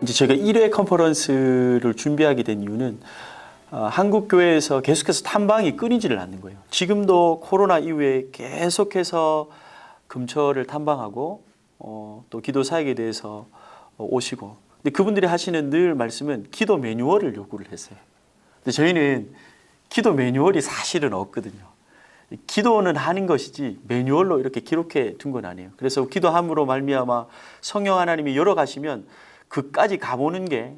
이제 저희가 1회 컨퍼런스를 준비하게 된 이유는 한국 교회에서 계속해서 탐방이 끊이지를 않는 거예요. 지금도 코로나 이후에 계속해서 금철을 탐방하고 또 기도 사역에 대해서 오시고, 근데 그분들이 하시는 늘 말씀은 기도 매뉴얼을 요구를 했어요. 근데 저희는 기도 매뉴얼이 사실은 없거든요. 기도는 하는 것이지 매뉴얼로 이렇게 기록해 둔 건 아니에요. 그래서 기도함으로 말미암아 성령 하나님이 열어가시면 그까지 가보는 게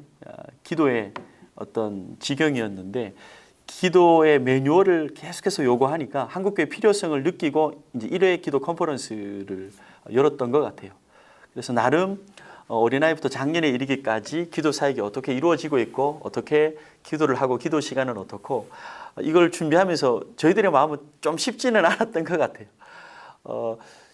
기도의 어떤 지경이었는데, 기도의 매뉴얼을 계속해서 요구하니까 한국교회 필요성을 느끼고 이제 1회 기도 컨퍼런스를 열었던 것 같아요. 그래서 나름 어린아이부터 작년에 이르기까지 기도 사역이 어떻게 이루어지고 있고, 어떻게 기도를 하고 기도 시간은 어떻고, 이걸 준비하면서 저희들의 마음은 좀 쉽지는 않았던 것 같아요.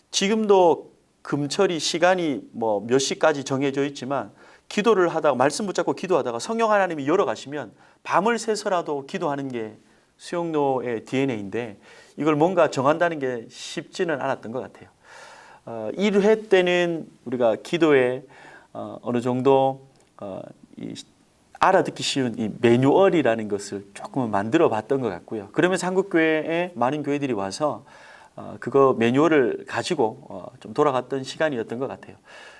지금도 금철이 시간이 뭐 몇 시까지 정해져 있지만, 기도를 하다가 말씀 붙잡고 기도하다가 성령 하나님이 열어가시면 밤을 새서라도 기도하는 게 수영로의 DNA인데, 이걸 뭔가 정한다는 게 쉽지는 않았던 것 같아요. 1회 때는 우리가 기도에 어느 정도 알아듣기 쉬운 이 매뉴얼이라는 것을 조금은 만들어 봤던 것 같고요. 그러면서 한국교회에 많은 교회들이 와서 그거 매뉴얼을 가지고 좀 돌아갔던 시간이었던 것 같아요.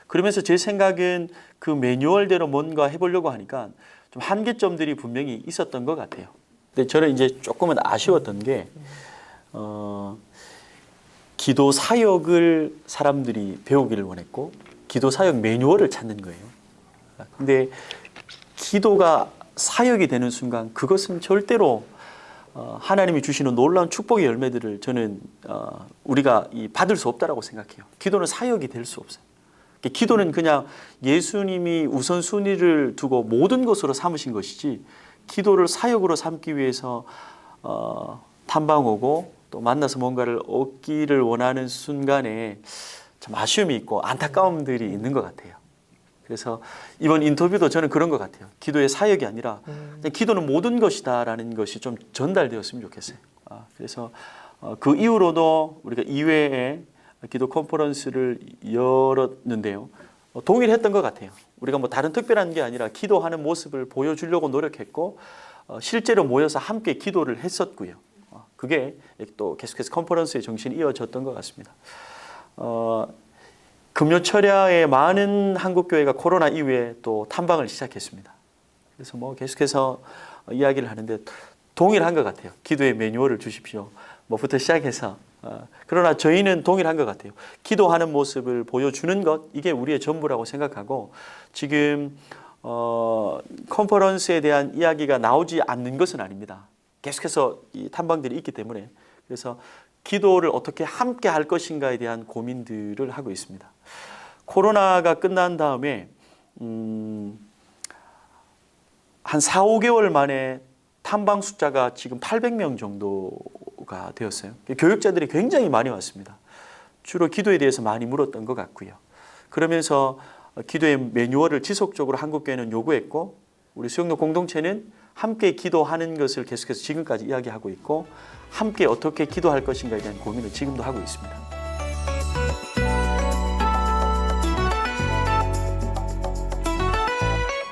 그러면서 제 생각은 그 매뉴얼대로 뭔가 해보려고 하니까 좀 한계점들이 분명히 있었던 것 같아요. 근데 저는 이제 조금은 아쉬웠던 게 기도 사역을 사람들이 배우기를 원했고, 기도 사역 매뉴얼을 찾는 거예요. 근데 기도가 사역이 되는 순간 그것은 절대로 하나님이 주시는 놀라운 축복의 열매들을 저는 우리가 받을 수 없다라고 생각해요. 기도는 사역이 될 수 없어요. 기도는 그냥 예수님이 우선순위를 두고 모든 것으로 삼으신 것이지, 기도를 사역으로 삼기 위해서 탐방 오고 또 만나서 뭔가를 얻기를 원하는 순간에 참 아쉬움이 있고 안타까움들이 있는 것 같아요. 그래서 이번 인터뷰도 저는 그런 것 같아요. 기도의 사역이 아니라 기도는 모든 것이다라는 것이 좀 전달되었으면 좋겠어요. 그래서 그 이후로도 우리가 2회에 기도 컨퍼런스를 열었는데요. 동일했던 것 같아요. 우리가 뭐 다른 특별한 게 아니라 기도하는 모습을 보여주려고 노력했고, 실제로 모여서 함께 기도를 했었고요. 그게 또 계속해서 컨퍼런스의 정신이 이어졌던 것 같습니다. 금요철야에 많은 한국교회가 코로나 이후에 또 탐방을 시작했습니다. 그래서 뭐 계속해서 이야기를 하는데 동일한 것 같아요. 기도의 매뉴얼을 주십시오. 뭐부터 시작해서. 그러나 저희는 동일한 것 같아요. 기도하는 모습을 보여주는 것, 이게 우리의 전부라고 생각하고, 지금 컨퍼런스에 대한 이야기가 나오지 않는 것은 아닙니다. 계속해서 이 탐방들이 있기 때문에. 그래서 기도를 어떻게 함께 할 것인가에 대한 고민들을 하고 있습니다. 코로나가 끝난 다음에 한 4, 5개월 만에 탐방 숫자가 지금 800명 정도가 되었어요. 교육자들이 굉장히 많이 왔습니다. 주로 기도에 대해서 많이 물었던 것 같고요. 그러면서 기도의 매뉴얼을 지속적으로 한국교회는 요구했고, 우리 수영로 공동체는 함께 기도하는 것을 계속해서 지금까지 이야기하고 있고, 함께 어떻게 기도할 것인가에 대한 고민을 지금도 하고 있습니다.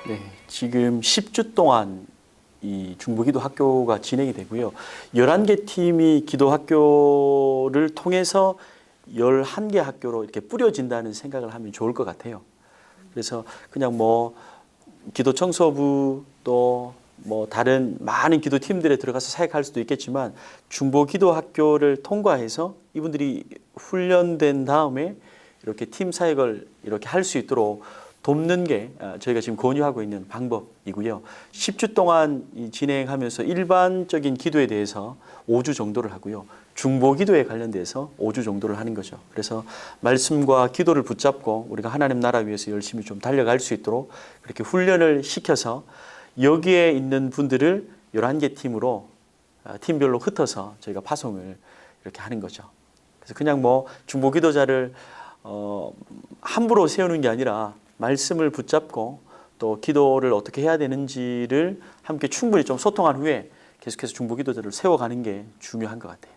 네, 지금 10주 동안 이 중보기도 학교가 진행이 되고요. 11개 팀이 기도 학교를 통해서 11개 학교로 이렇게 뿌려진다는 생각을 하면 좋을 것 같아요. 그래서 그냥 뭐 기도 청소부 또 뭐 다른 많은 기도 팀들에 들어가서 사역할 수도 있겠지만, 중보 기도 학교를 통과해서 이분들이 훈련된 다음에 이렇게 팀 사역을 이렇게 할 수 있도록 돕는 게 저희가 지금 권유하고 있는 방법이고요. 10주 동안 진행하면서 일반적인 기도에 대해서 5주 정도를 하고요. 중보 기도에 관련돼서 5주 정도를 하는 거죠. 그래서 말씀과 기도를 붙잡고 우리가 하나님 나라 위해서 열심히 좀 달려갈 수 있도록 그렇게 훈련을 시켜서, 여기에 있는 분들을 11개 팀으로 팀별로 흩어서 저희가 파송을 이렇게 하는 거죠. 그래서 그냥 뭐 중보 기도자를 함부로 세우는 게 아니라 말씀을 붙잡고 또 기도를 어떻게 해야 되는지를 함께 충분히 좀 소통한 후에 계속해서 중보 기도자를 세워가는 게 중요한 것 같아요.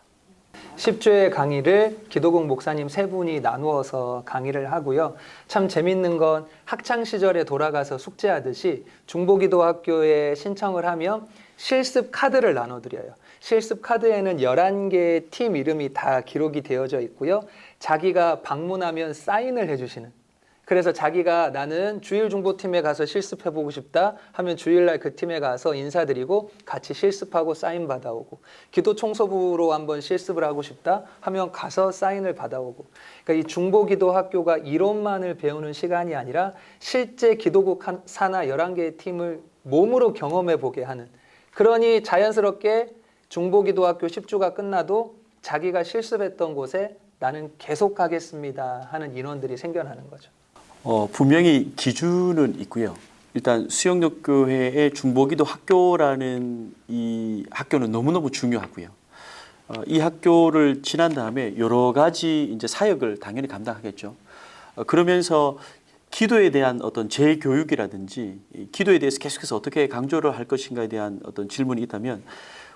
10주의 강의를 기도국 목사님 세 분이 나누어서 강의를 하고요. 참 재밌는 건 학창 시절에 돌아가서 숙제하듯이 중보기도학교에 신청을 하면 실습 카드를 나눠드려요. 실습 카드에는 11개의 팀 이름이 다 기록이 되어져 있고요. 자기가 방문하면 사인을 해주시는, 그래서 자기가 나는 주일 중보팀에 가서 실습해보고 싶다 하면 주일날 그 팀에 가서 인사드리고 같이 실습하고 사인 받아오고, 기도 청소부로 한번 실습을 하고 싶다 하면 가서 사인을 받아오고, 그러니까 이 중보기도 학교가 이론만을 배우는 시간이 아니라 실제 기도국 산하 11개의 팀을 몸으로 경험해보게 하는, 그러니 자연스럽게 중보기도학교 10주가 끝나도 자기가 실습했던 곳에 나는 계속 가겠습니다 하는 인원들이 생겨나는 거죠. 분명히 기준은 있고요. 일단 수영역교회의 중보기도 학교라는 이 학교는 너무너무 중요하고요. 이 학교를 지난 다음에 여러 가지 이제 사역을 당연히 감당하겠죠. 그러면서 기도에 대한 어떤 재교육이라든지 기도에 대해서 계속해서 어떻게 강조를 할 것인가에 대한 어떤 질문이 있다면,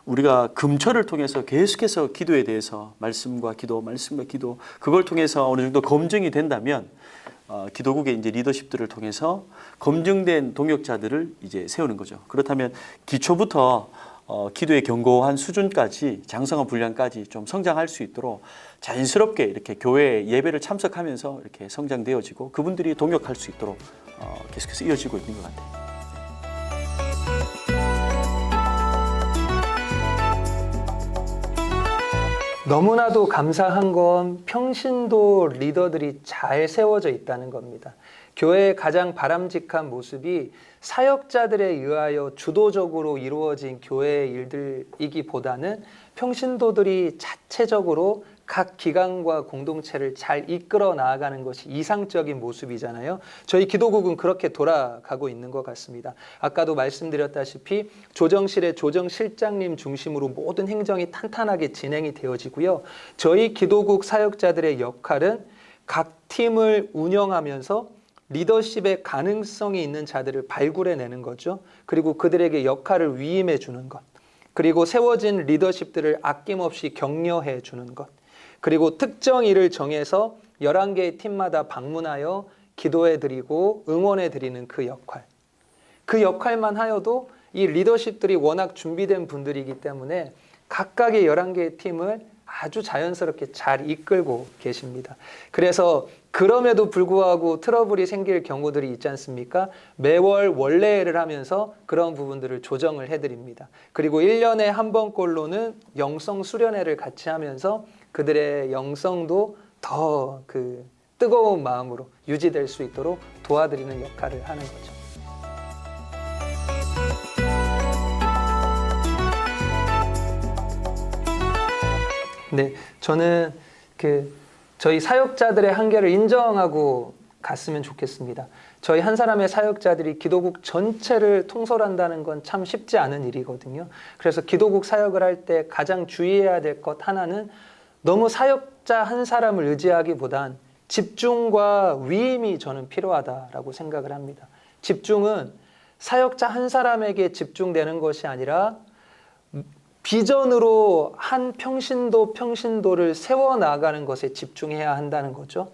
우리가 금철을 통해서 계속해서 기도에 대해서 말씀과 기도 그걸 통해서 어느 정도 검증이 된다면 기도국의 이제 리더십들을 통해서 검증된 동역자들을 이제 세우는 거죠. 그렇다면 기초부터 기도의 견고한 수준까지, 장성한 분량까지 좀 성장할 수 있도록 자연스럽게 이렇게 교회 예배를 참석하면서 이렇게 성장되어지고 그분들이 동역할 수 있도록 계속해서 이어지고 있는 것 같아요. 너무나도 감사한 건 평신도 리더들이 잘 세워져 있다는 겁니다. 교회의 가장 바람직한 모습이 사역자들에 의하여 주도적으로 이루어진 교회의 일들이기보다는 평신도들이 자체적으로 각 기관과 공동체를 잘 이끌어 나아가는 것이 이상적인 모습이잖아요. 저희 기도국은 그렇게 돌아가고 있는 것 같습니다. 아까도 말씀드렸다시피 조정실의 조정실장님 중심으로 모든 행정이 탄탄하게 진행이 되어지고요. 저희 기도국 사역자들의 역할은 각 팀을 운영하면서 리더십의 가능성이 있는 자들을 발굴해내는 거죠. 그리고 그들에게 역할을 위임해 주는 것. 그리고 세워진 리더십들을 아낌없이 격려해 주는 것. 그리고 특정 일을 정해서 11개의 팀마다 방문하여 기도해 드리고 응원해 드리는 그 역할. 그 역할만 하여도 이 리더십들이 워낙 준비된 분들이기 때문에 각각의 11개의 팀을 아주 자연스럽게 잘 이끌고 계십니다. 그래서 그럼에도 불구하고 트러블이 생길 경우들이 있지 않습니까? 매월 원래회를 하면서 그런 부분들을 조정을 해드립니다. 그리고 1년에 한 번꼴로는 영성 수련회를 같이 하면서 그들의 영성도 더 그 뜨거운 마음으로 유지될 수 있도록 도와드리는 역할을 하는 거죠. 네, 저는 저희 사역자들의 한계를 인정하고 갔으면 좋겠습니다. 저희 한 사람의 사역자들이 기도국 전체를 통솔한다는 건 참 쉽지 않은 일이거든요. 그래서 기도국 사역을 할 때 가장 주의해야 될 것 하나는 너무 사역자 한 사람을 의지하기보단 집중과 위임이 저는 필요하다라고 생각을 합니다. 집중은 사역자 한 사람에게 집중되는 것이 아니라 비전으로 한 평신도를 세워나가는 것에 집중해야 한다는 거죠.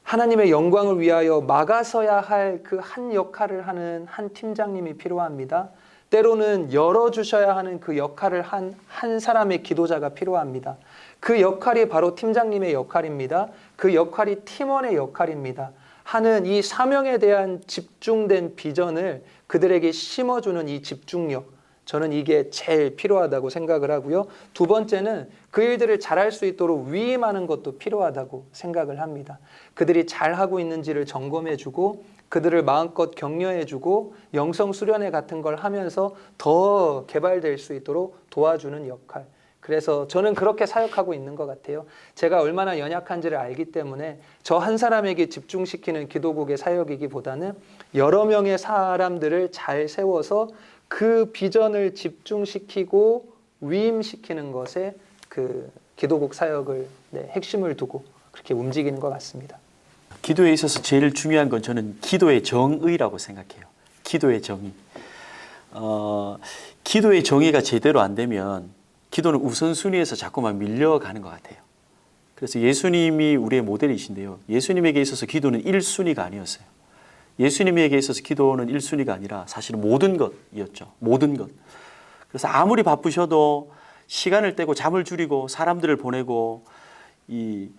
하나님의 영광을 위하여 막아서야 할 그 한 역할을 하는 한 팀장님이 필요합니다. 때로는 열어주셔야 하는 그 역할을 한 사람의 기도자가 필요합니다. 그 역할이 바로 팀장님의 역할입니다. 그 역할이 팀원의 역할입니다. 하는 이 사명에 대한 집중된 비전을 그들에게 심어주는 이 집중력, 저는 이게 제일 필요하다고 생각을 하고요. 두 번째는 그 일들을 잘할 수 있도록 위임하는 것도 필요하다고 생각을 합니다. 그들이 잘하고 있는지를 점검해주고 그들을 마음껏 격려해주고 영성 수련회 같은 걸 하면서 더 개발될 수 있도록 도와주는 역할. 그래서 저는 그렇게 사역하고 있는 것 같아요. 제가 얼마나 연약한지를 알기 때문에 저 한 사람에게 집중시키는 기도국의 사역이기보다는 여러 명의 사람들을 잘 세워서 그 비전을 집중시키고 위임시키는 것에 그 기도국 사역을 핵심을 두고 그렇게 움직이는 것 같습니다. 기도에 있어서 제일 중요한 건 저는 기도의 정의라고 생각해요. 기도의 정의. 기도의 정의가 제대로 안 되면 기도는 우선순위에서 자꾸만 밀려가는 것 같아요. 그래서 예수님이 우리의 모델이신데요. 예수님에게 있어서 기도는 1순위가 아니었어요. 예수님에게 있어서 기도는 1순위가 아니라 사실은 모든 것이었죠. 모든 것. 그래서 아무리 바쁘셔도 시간을 떼고 잠을 줄이고 사람들을 보내고 이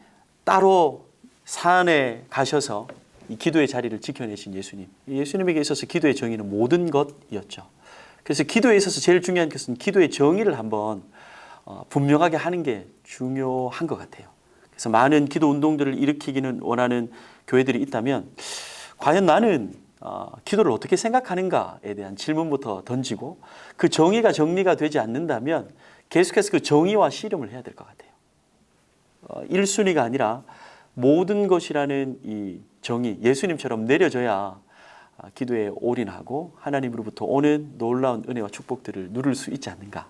따로 산에 가셔서 이 기도의 자리를 지켜내신 예수님. 예수님에게 있어서 기도의 정의는 모든 것이었죠. 그래서 기도에 있어서 제일 중요한 것은 기도의 정의를 한번 분명하게 하는 게 중요한 것 같아요. 그래서 많은 기도 운동들을 일으키기는 원하는 교회들이 있다면 과연 나는 기도를 어떻게 생각하는가에 대한 질문부터 던지고 그 정의가 정리가 되지 않는다면 계속해서 그 정의와 씨름을 해야 될 것 같아요. 1순위가 아니라 모든 것이라는 이 정의, 예수님처럼 내려져야 기도에 올인하고 하나님으로부터 오는 놀라운 은혜와 축복들을 누릴 수 있지 않는가.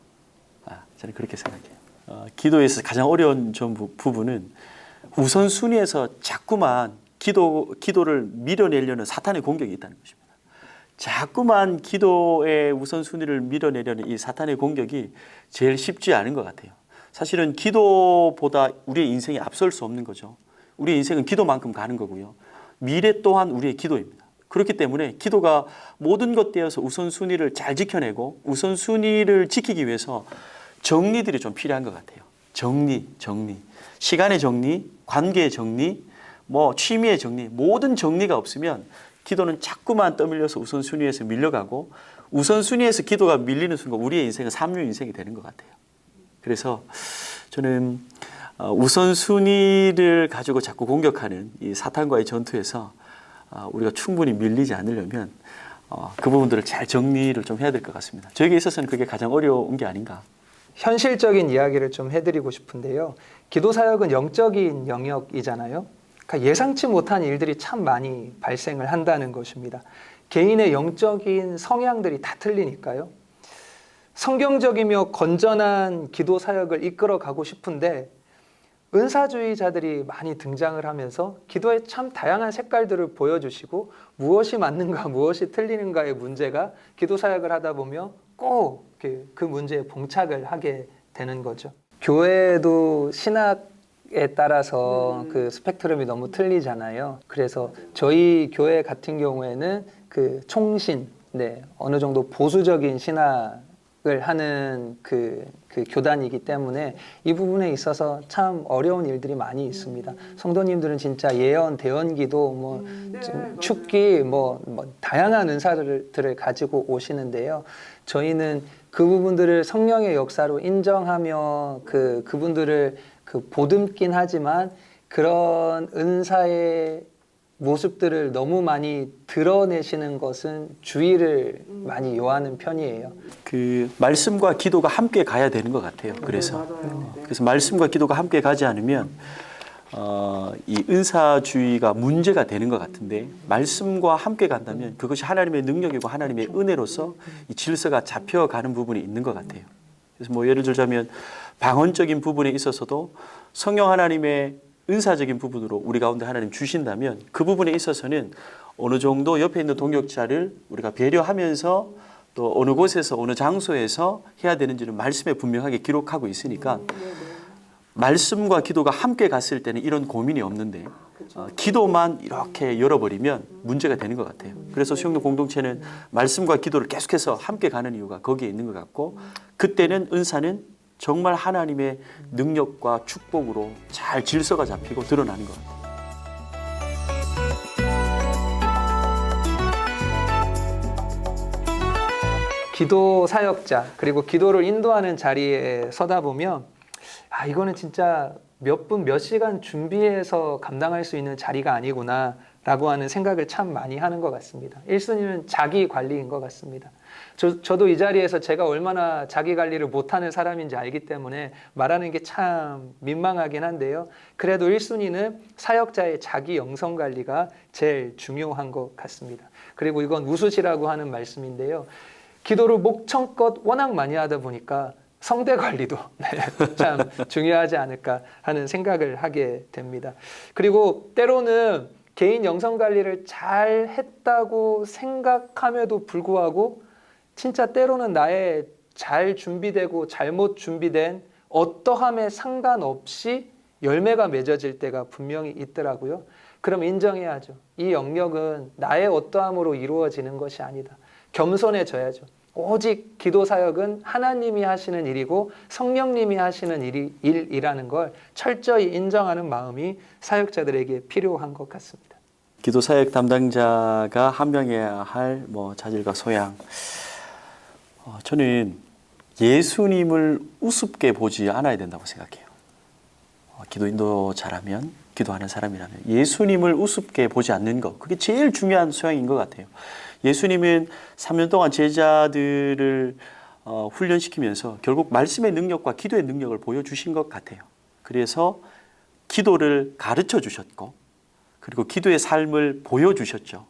저는 그렇게 생각해요. 기도에서 가장 어려운 부분은 우선순위에서 자꾸만 기도를 밀어내려는 사탄의 공격이 있다는 것입니다. 자꾸만 기도의 우선순위를 밀어내려는 이 사탄의 공격이 제일 쉽지 않은 것 같아요. 사실은 기도보다 우리의 인생이 앞설 수 없는 거죠. 우리의 인생은 기도만큼 가는 거고요. 미래 또한 우리의 기도입니다. 그렇기 때문에 기도가 모든 것 되어서 우선순위를 잘 지켜내고 우선순위를 지키기 위해서 정리들이 좀 필요한 것 같아요. 정리. 시간의 정리, 관계의 정리, 취미의 정리, 모든 정리가 없으면 기도는 자꾸만 떠밀려서 우선순위에서 밀려가고 우선순위에서 기도가 밀리는 순간 우리의 인생은 삼류 인생이 되는 것 같아요. 그래서 저는 우선순위를 가지고 자꾸 공격하는 이 사탄과의 전투에서 우리가 충분히 밀리지 않으려면 그 부분들을 잘 정리를 좀 해야 될 것 같습니다. 저에게 있어서는 그게 가장 어려운 게 아닌가. 현실적인 이야기를 좀 해드리고 싶은데요. 기도 사역은 영적인 영역이잖아요. 그러니까 예상치 못한 일들이 참 많이 발생을 한다는 것입니다. 개인의 영적인 성향들이 다 틀리니까요. 성경적이며 건전한 기도 사역을 이끌어 가고 싶은데 은사주의자들이 많이 등장을 하면서 기도에 참 다양한 색깔들을 보여주시고 무엇이 맞는가 무엇이 틀리는가의 문제가 기도 사역을 하다 보면 꼭 그 문제에 봉착을 하게 되는 거죠. 교회도 신학에 따라서 그 스펙트럼이 너무 틀리잖아요. 그래서 저희 교회 같은 경우에는 그 총신, 어느 정도 보수적인 신학을 하는 그 교단이기 때문에 이 부분에 있어서 참 어려운 일들이 많이 있습니다. 성도님들은 진짜 예언, 대언기도, 축기, 다양한 은사들을 가지고 오시는데요. 저희는 그 부분들을 성령의 역사로 인정하며 그분들을 보듬긴 하지만 그런 은사의 모습들을 너무 많이 드러내시는 것은 주의를 많이 요하는 편이에요. 그 말씀과 기도가 함께 가야 되는 것 같아요. 그래서 말씀과 기도가 함께 가지 않으면 이 은사주의가 문제가 되는 것 같은데 말씀과 함께 간다면 그것이 하나님의 능력이고 하나님의 은혜로서 이 질서가 잡혀가는 부분이 있는 것 같아요. 그래서 예를 들자면 방언적인 부분에 있어서도 성령 하나님의 은사적인 부분으로 우리 가운데 하나님 주신다면 그 부분에 있어서는 어느 정도 옆에 있는 동역자를 우리가 배려하면서 또 어느 곳에서 어느 장소에서 해야 되는지는 말씀에 분명하게 기록하고 있으니까 말씀과 기도가 함께 갔을 때는 이런 고민이 없는데 기도만 이렇게 열어버리면 문제가 되는 것 같아요. 그래서 수영도 공동체는 말씀과 기도를 계속해서 함께 가는 이유가 거기에 있는 것 같고 그때는 은사는 정말 하나님의 능력과 축복으로 잘 질서가 잡히고 드러나는 것 같아요. 기도 사역자 그리고 기도를 인도하는 자리에 서다 보면 이거는 진짜 몇 분 몇 시간 준비해서 감당할 수 있는 자리가 아니구나 라고 하는 생각을 참 많이 하는 것 같습니다. 1순위는 자기 관리인 것 같습니다. 저도 이 자리에서 제가 얼마나 자기 관리를 못하는 사람인지 알기 때문에 말하는 게 참 민망하긴 한데요. 그래도 1순위는 사역자의 자기 영성 관리가 제일 중요한 것 같습니다. 그리고 이건 우수시라고 하는 말씀인데요. 기도를 목청껏 워낙 많이 하다 보니까 성대 관리도 참 중요하지 않을까 하는 생각을 하게 됩니다. 그리고 때로는 개인 영성 관리를 잘 했다고 생각함에도 불구하고 진짜 때로는 나의 잘 준비되고 잘못 준비된 어떠함에 상관없이 열매가 맺어질 때가 분명히 있더라고요. 그럼 인정해야죠. 이 영역은 나의 어떠함으로 이루어지는 것이 아니다. 겸손해져야죠. 오직 기도 사역은 하나님이 하시는 일이고 성령님이 하시는 일이라는 걸 철저히 인정하는 마음이 사역자들에게 필요한 것 같습니다. 기도 사역 담당자가 함양해야 할 자질과 소양. 저는 예수님을 우습게 보지 않아야 된다고 생각해요. 기도 인도 잘하면, 기도하는 사람이라면 예수님을 우습게 보지 않는 것, 그게 제일 중요한 소양인 것 같아요. 예수님은 3년 동안 제자들을 훈련시키면서 결국 말씀의 능력과 기도의 능력을 보여주신 것 같아요. 그래서 기도를 가르쳐 주셨고, 그리고 기도의 삶을 보여주셨죠.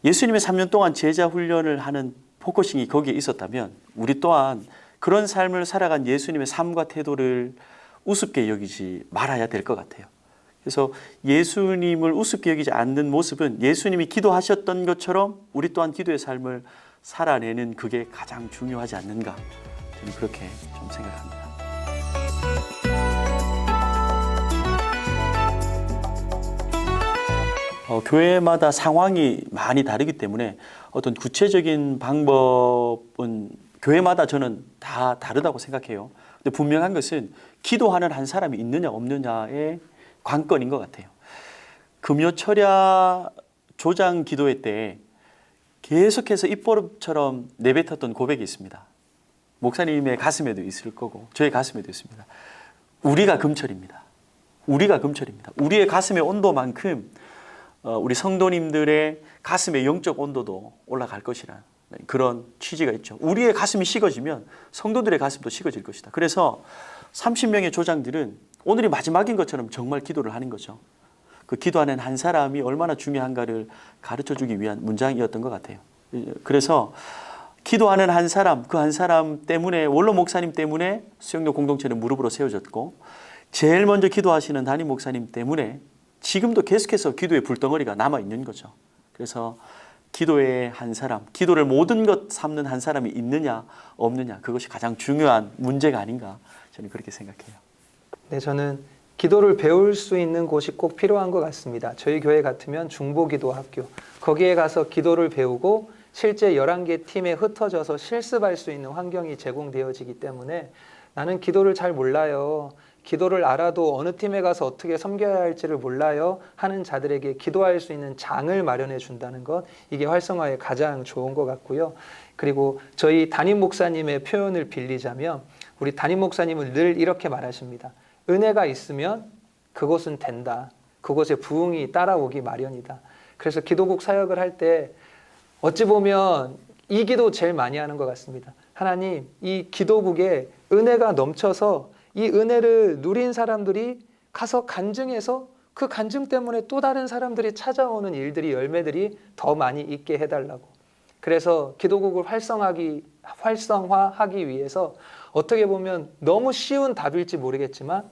예수님의 3년 동안 제자 훈련을 하는 포커싱이 거기에 있었다면 우리 또한 그런 삶을 살아간 예수님의 삶과 태도를 우습게 여기지 말아야 될 것 같아요. 그래서 예수님을 우습게 여기지 않는 모습은 예수님이 기도하셨던 것처럼 우리 또한 기도의 삶을 살아내는 그게 가장 중요하지 않는가, 저는 그렇게 좀 생각합니다. 교회마다 상황이 많이 다르기 때문에 어떤 구체적인 방법은 교회마다 저는 다 다르다고 생각해요. 근데 분명한 것은 기도하는 한 사람이 있느냐 없느냐의 관건인 것 같아요. 금요철야 조장 기도회 때 계속해서 입버릇처럼 내뱉었던 고백이 있습니다. 목사님의 가슴에도 있을 거고 저의 가슴에도 있습니다. 우리가 금철입니다. 우리가 금철입니다. 우리의 가슴의 온도만큼 우리 성도님들의 가슴의 영적 온도도 올라갈 것이라는 그런 취지가 있죠. 우리의 가슴이 식어지면 성도들의 가슴도 식어질 것이다. 그래서 30명의 조장들은 오늘이 마지막인 것처럼 정말 기도를 하는 거죠. 그 기도하는 한 사람이 얼마나 중요한가를 가르쳐주기 위한 문장이었던 것 같아요. 그래서 기도하는 한 사람, 그 한 사람 때문에, 원로 목사님 때문에 수영로 공동체는 무릎으로 세워졌고, 제일 먼저 기도하시는 담임 목사님 때문에 지금도 계속해서 기도의 불덩어리가 남아있는 거죠. 그래서 기도의 한 사람, 기도를 모든 것 삼는 한 사람이 있느냐 없느냐, 그것이 가장 중요한 문제가 아닌가, 저는 그렇게 생각해요. 네, 저는 기도를 배울 수 있는 곳이 꼭 필요한 것 같습니다. 저희 교회 같으면 중보기도학교, 거기에 가서 기도를 배우고 실제 11개 팀에 흩어져서 실습할 수 있는 환경이 제공되어지기 때문에 나는 기도를 잘 몰라요, 기도를 알아도 어느 팀에 가서 어떻게 섬겨야 할지를 몰라요 하는 자들에게 기도할 수 있는 장을 마련해 준다는 것, 이게 활성화에 가장 좋은 것 같고요. 그리고 저희 담임 목사님의 표현을 빌리자면, 우리 담임 목사님은 늘 이렇게 말하십니다. 은혜가 있으면 그것은 된다. 그곳에 부흥이 따라오기 마련이다. 그래서 기도국 사역을 할 때 어찌 보면 이 기도 제일 많이 하는 것 같습니다. 하나님, 이 기도국에 은혜가 넘쳐서 이 은혜를 누린 사람들이 가서 간증해서 그 간증 때문에 또 다른 사람들이 찾아오는 일들이, 열매들이 더 많이 있게 해달라고. 그래서 기도국을 활성화하기 위해서 어떻게 보면 너무 쉬운 답일지 모르겠지만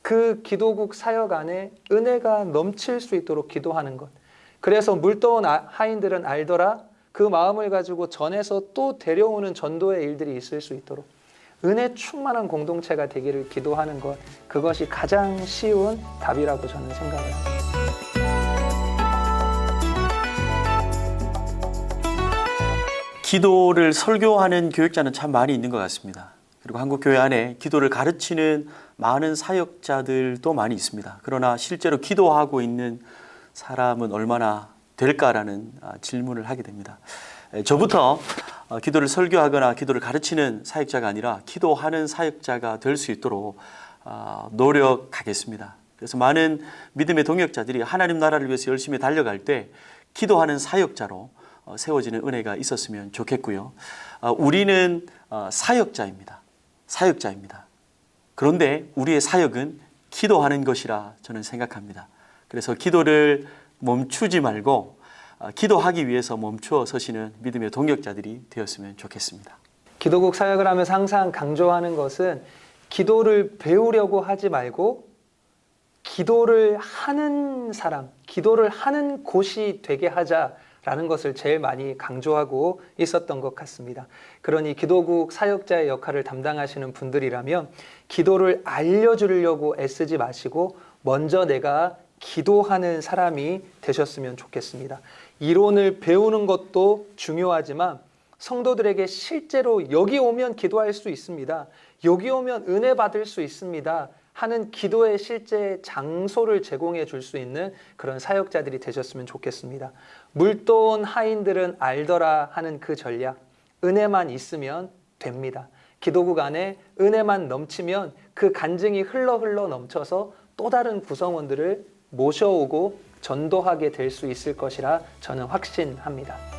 그 기도국 사역 안에 은혜가 넘칠 수 있도록 기도하는 것. 그래서 물떠온 하인들은 알더라, 그 마음을 가지고 전해서 또 데려오는 전도의 일들이 있을 수 있도록 은혜 충만한 공동체가 되기를 기도하는 것, 그것이 가장 쉬운 답이라고 저는 생각을 합니다. 기도를 설교하는 교육자는 참 많이 있는 것 같습니다. 그리고 한국 교회 안에 기도를 가르치는 많은 사역자들도 많이 있습니다. 그러나 실제로 기도하고 있는 사람은 얼마나 될까라는 질문을 하게 됩니다. 저부터 기도를 설교하거나 기도를 가르치는 사역자가 아니라 기도하는 사역자가 될 수 있도록 노력하겠습니다. 그래서 많은 믿음의 동역자들이 하나님 나라를 위해서 열심히 달려갈 때 기도하는 사역자로 세워지는 은혜가 있었으면 좋겠고요. 우리는 사역자입니다. 사역자입니다. 그런데 우리의 사역은 기도하는 것이라 저는 생각합니다. 그래서 기도를 멈추지 말고 기도하기 위해서 멈추어 서시는 믿음의 동역자들이 되었으면 좋겠습니다. 기도국 사역을 하면서 항상 강조하는 것은 기도를 배우려고 하지 말고 기도를 하는 사람, 기도를 하는 곳이 되게 하자라는 라는 것을 제일 많이 강조하고 있었던 것 같습니다. 그러니 기도국 사역자의 역할을 담당하시는 분들이라면 기도를 알려주려고 애쓰지 마시고 먼저 내가 기도하는 사람이 되셨으면 좋겠습니다. 이론을 배우는 것도 중요하지만 성도들에게 실제로 여기 오면 기도할 수 있습니다. 여기 오면 은혜 받을 수 있습니다. 하는 기도의 실제 장소를 제공해 줄 수 있는 그런 사역자들이 되셨으면 좋겠습니다. 물도온 하인들은 알더라 하는 그 전략, 은혜만 있으면 됩니다. 기도국 안에 은혜만 넘치면 그 간증이 흘러 넘쳐서 또 다른 구성원들을 모셔오고 전도하게 될 수 있을 것이라 저는 확신합니다.